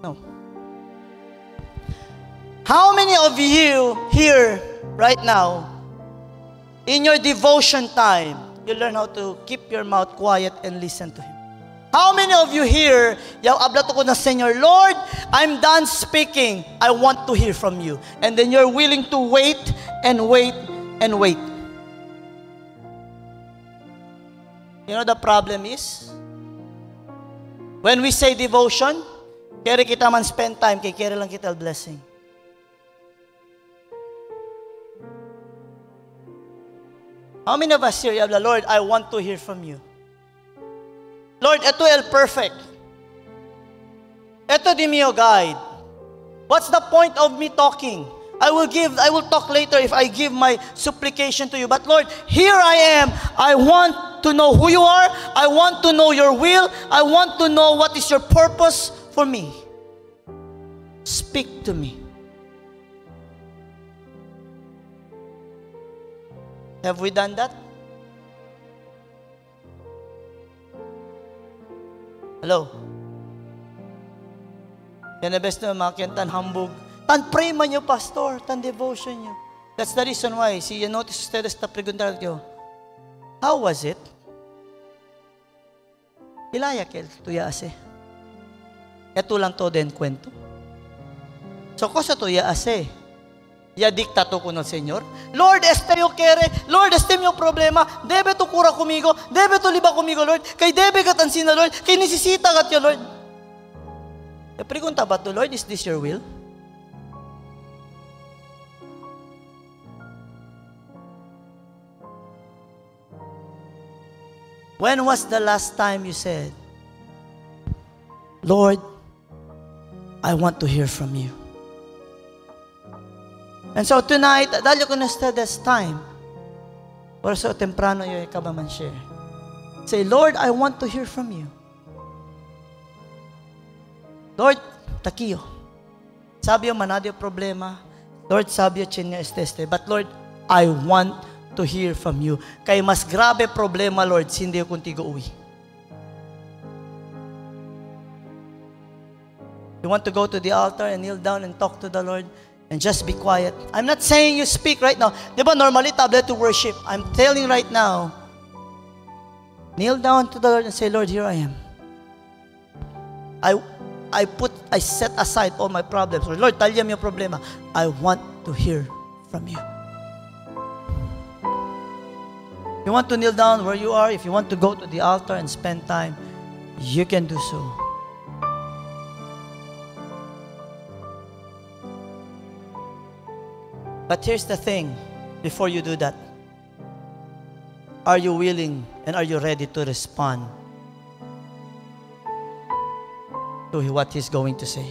No. How many of you here right now, in your devotion time, you learn how to keep your mouth quiet and listen to Him? How many of you here, yaw ablato ko na Senyor, Lord, I'm done speaking. I want to hear from you. And then you're willing to wait and wait and wait. You know the problem is, when we say devotion, kaya kita man spend time, kaya lang kita blessing. How many of us here, Lord, I want to hear from you. Lord, ito el perfect. Ito di mio guide. What's the point of me talking? I will talk later if I give my supplication to you. But Lord, here I am. I want to know who you are. I want to know your will. I want to know what is your purpose for me. Speak to me. Have we done that? Hello? Yan na best na mga tan hambog. Tan pray man nyo, pastor. Tan devotion nyo. That's the reason why. See, you notice ustedes na preguntar ko, how was it? Ilaya kel, tuya ase. Ito lang to den kwento. So, ko sa tuya ase. Ya diktato ko ng Señor. Lord, este yo quiere. Lord, este mi problema. Debe to cura conmigo. Debe to liba conmigo, Lord. Kay debe ka tansina, Lord. Kay nisisita kat yo, Lord. E pregunta ba to, Lord, is this your will? When was the last time you said, Lord, I want to hear from you? And so tonight, dahil ko na this time, or so temprano yung ikabaman share. Say, Lord, I want to hear from you. Lord, takiyo. Sabi yung manado yung problema. Lord, sabi yung chinya este. But Lord, I want to hear from you. Kay mas grabe problema, Lord, hindi yung kuntigo uwi. You want to go to the altar and kneel down and talk to the Lord? And just be quiet. I'm not saying you speak right now. Diba normally tablet to worship. I'm telling right now, kneel down to the Lord and say, Lord, here I am. I set aside all my problems. Lord, talya mo yung problema. I want to hear from you. If you want to kneel down where you are, if you want to go to the altar and spend time, you can do so. But here's the thing, before you do that, are you willing and are you ready to respond to what He's going to say?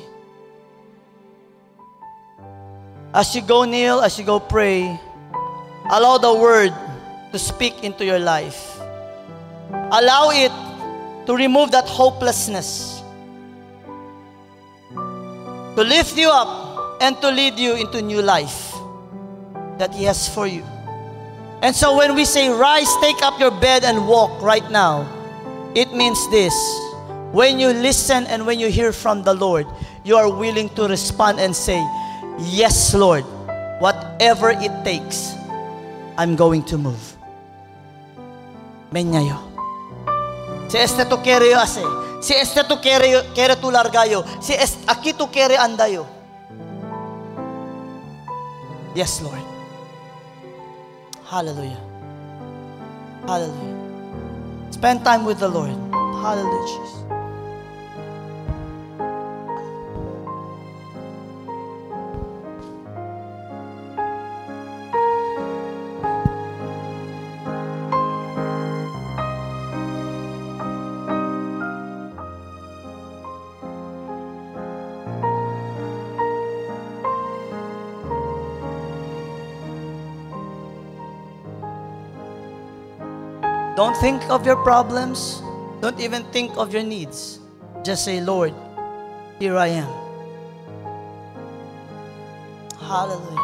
As you go kneel, as you go pray, allow the Word to speak into your life. Allow it to remove that hopelessness, to lift you up and to lead you into new life that He has for you. And so when we say, rise, take up your bed and walk right now, it means this. When you listen and when you hear from the Lord, you are willing to respond and say, yes, Lord, whatever it takes, I'm going to move. Menyayo. Si este tu kere yo ase. Si este tu kere tu largayo. Si aquí tu kere andayo. Yes, Lord. Hallelujah. Hallelujah. Spend time with the Lord. Hallelujah, Jesus. Don't think of your problems. Don't even think of your needs. Just say, Lord, here I am. Hallelujah.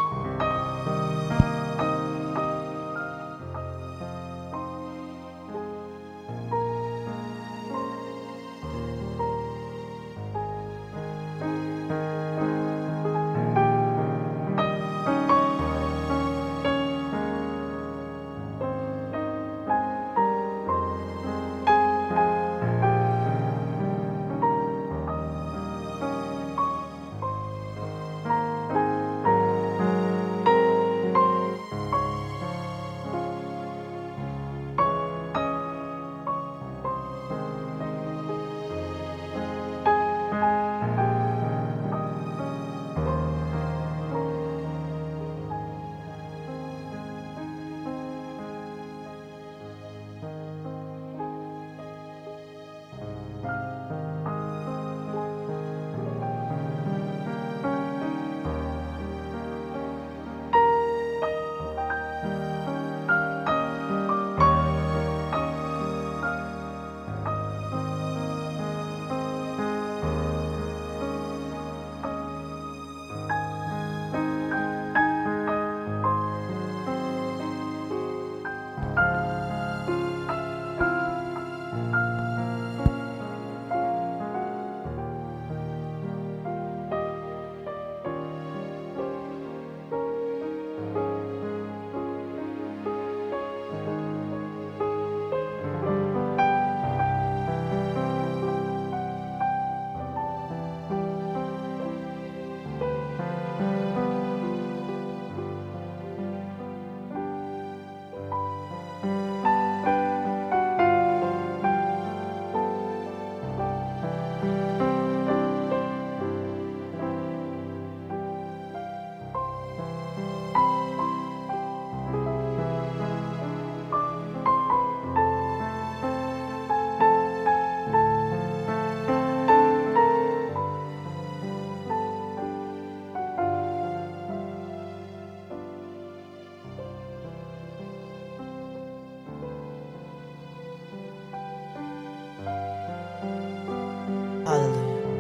Hallelujah.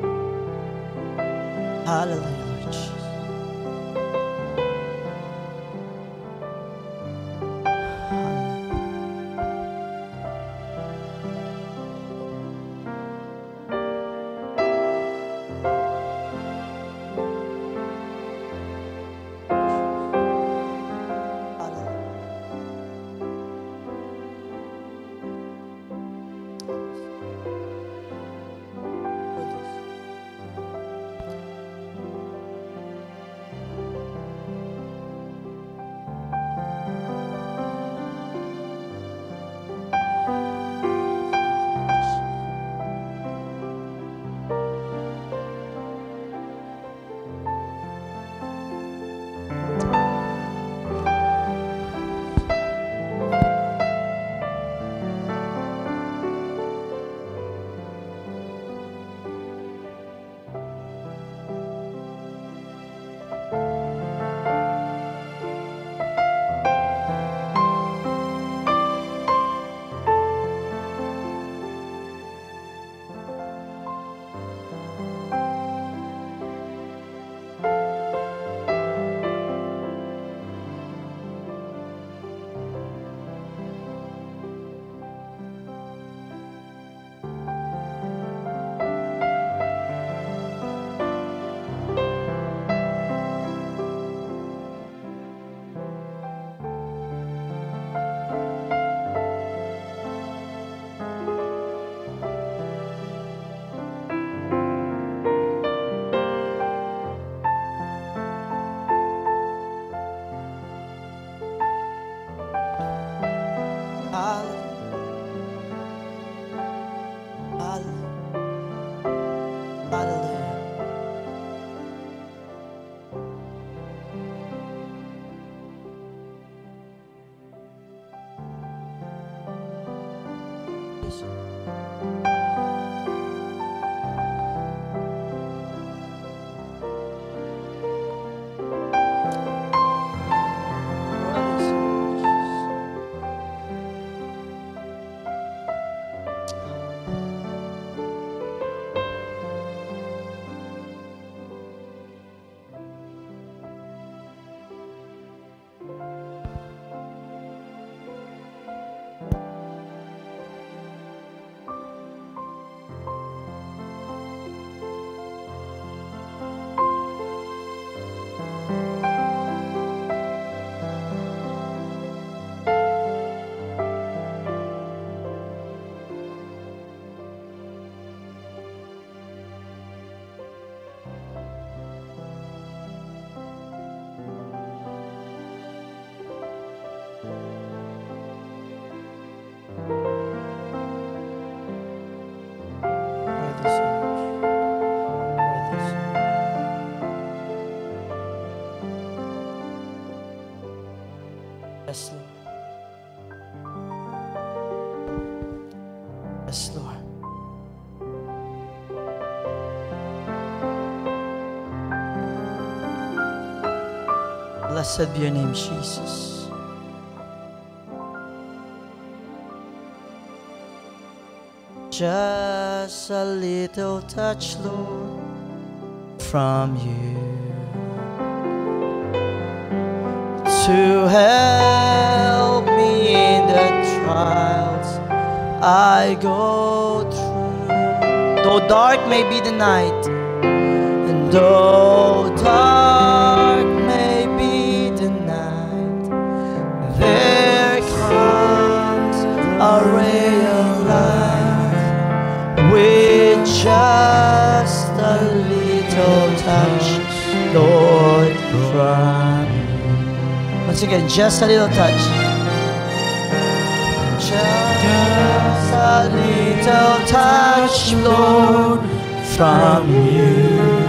Hallelujah, Lord Jesus. Yes, Lord. Yes, Lord. Blessed be your name, Jesus. Just a little touch, Lord, from you to help me in the trials I go through. Though dark may be the night, and though dark may be the night, there comes a ray of light with just a little touch, Lord, from you. Once again, just a little touch. Just a little touch, Lord, from you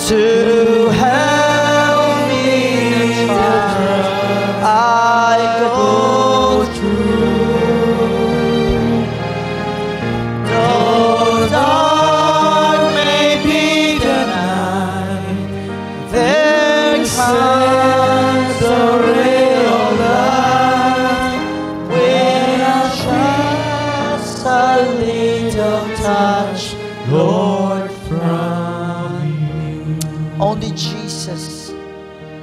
to help me I go through. Though dark may be the night, there comes a ray of light with just a little touch, Lord, from you. Only Jesus,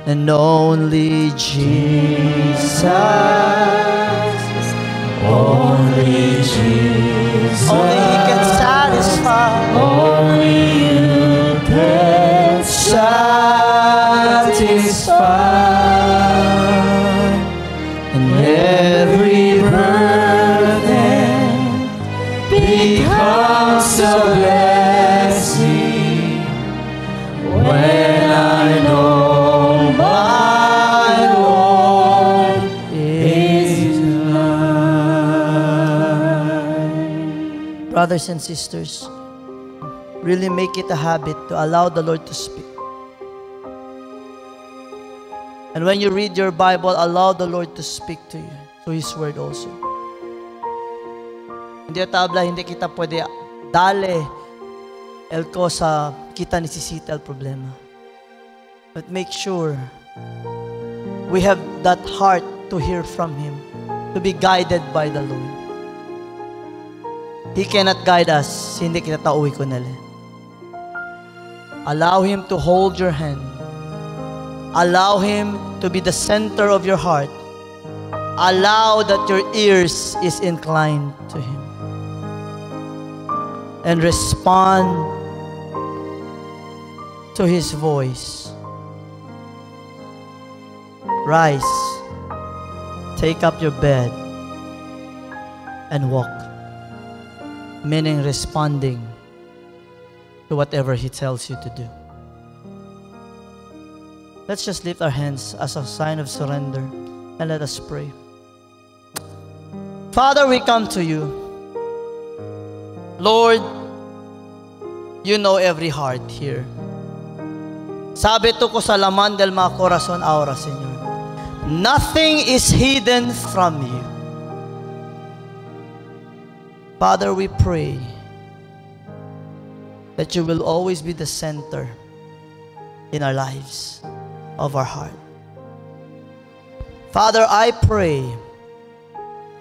and only Jesus, only Jesus, only He can satisfy, only You can satisfy, and every burden becomes a blessing when I know my Lord is mine. Brothers and sisters, really make it a habit to allow the Lord to speak. And when you read your Bible, allow the Lord to speak to you through His Word also. Hindi tabla, hindi kita pwede dale el cosa kita necesita el problema. But make sure we have that heart to hear from Him, to be guided by the Lord. He cannot guide us, hindi kita tauwi ko nila. Allow Him to hold your hand. Allow Him to be the center of your heart. Allow that your ears is inclined to Him. And respond to His voice. Rise, take up your bed, and walk. Meaning responding to whatever He tells you to do. Let's just lift our hands as a sign of surrender and let us pray. Father, we come to You. Lord, You know every heart here. Sabi to ko sa laman del mga corazon ahora, Señor. Nothing is hidden from You. Father, we pray that you will always be the center in our lives, of our heart. Father, I pray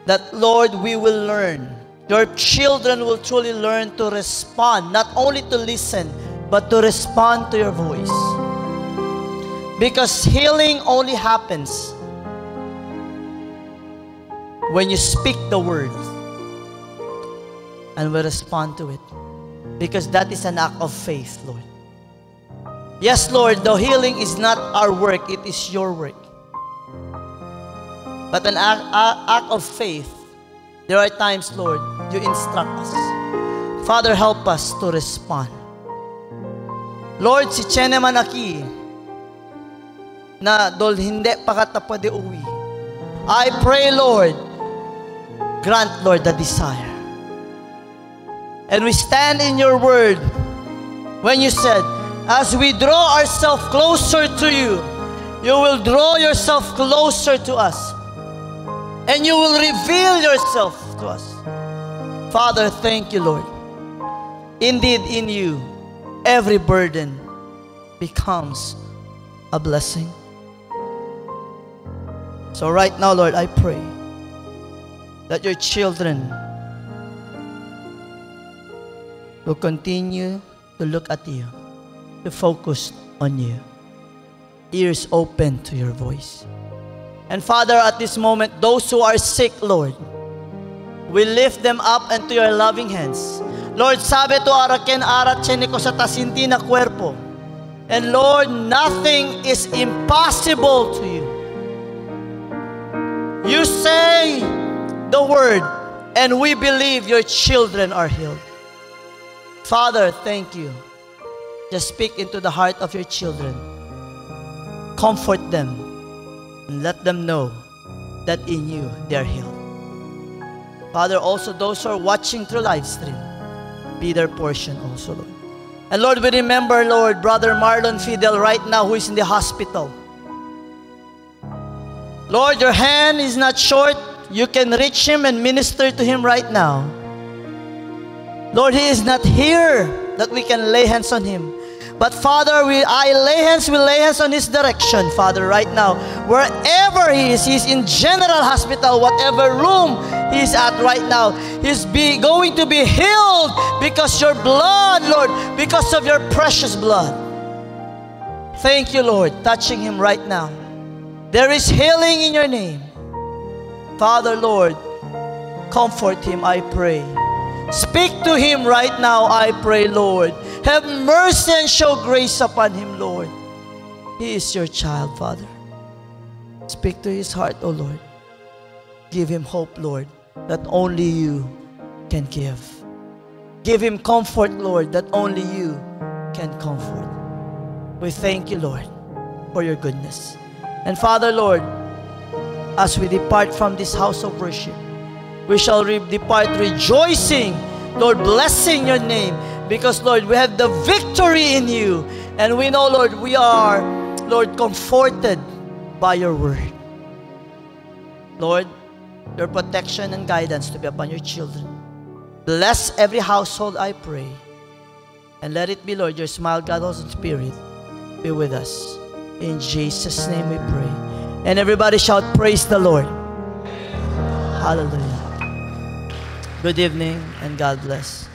that, Lord, we will learn. Your children will truly learn to respond, not only to listen, but to respond to your voice. Because healing only happens when you speak the word and we respond to it. Because that is an act of faith, Lord. Yes, Lord, the healing is not our work, it is your work. But an act of faith, there are times, Lord, you instruct us. Father, help us to respond. Lord, si Chene Manaki, na dol hindi pa katapade uwi, I pray, Lord, grant, Lord, the desire. And we stand in your word when you said, as we draw ourselves closer to you, you will draw yourself closer to us. And you will reveal yourself to us. Father, thank you, Lord. Indeed, in you, every burden becomes a blessing. So right now, Lord, I pray that your children will continue to look at you, to focus on you, ears open to your voice. And Father, at this moment, those who are sick, Lord, we lift them up into your loving hands. Lord, sabi to araken arat cheniko sa tasinti na cuerpo. And Lord, nothing is impossible to you. You say the word, and we believe your children are healed. Father, thank you. Just speak into the heart of your children. Comfort them. And let them know that in you they are healed. Father, also those who are watching through live stream, be their portion also, Lord. And Lord, we remember, Lord, Brother Marlon Fidel right now who is in the hospital. Lord, your hand is not short. You can reach him and minister to him right now. Lord, he is not here that we can lay hands on him. But Father, we lay hands on his direction, Father, right now. Wherever he is, he's in general hospital, whatever room he's at right now, he's going to be healed because your blood, Lord, because of your precious blood. Thank you, Lord, touching him right now. There is healing in your name. Father, Lord, comfort him, I pray. Speak to him right now, I pray, Lord. Have mercy and show grace upon him, Lord. He is your child, Father. Speak to his heart, O Lord. Give him hope, Lord, that only you can give. Give him comfort, Lord, that only you can comfort. We thank you, Lord, for your goodness. And Father, Lord, as we depart from this house of worship, we shall depart rejoicing, Lord, blessing your name. Because, Lord, we have the victory in you. And we know, Lord, we are, Lord, comforted by your word. Lord, your protection and guidance to be upon your children. Bless every household, I pray. And let it be, Lord, your smile, God, Holy Spirit, be with us. In Jesus' name we pray. And everybody shout, praise the Lord. Hallelujah. Good evening and God bless.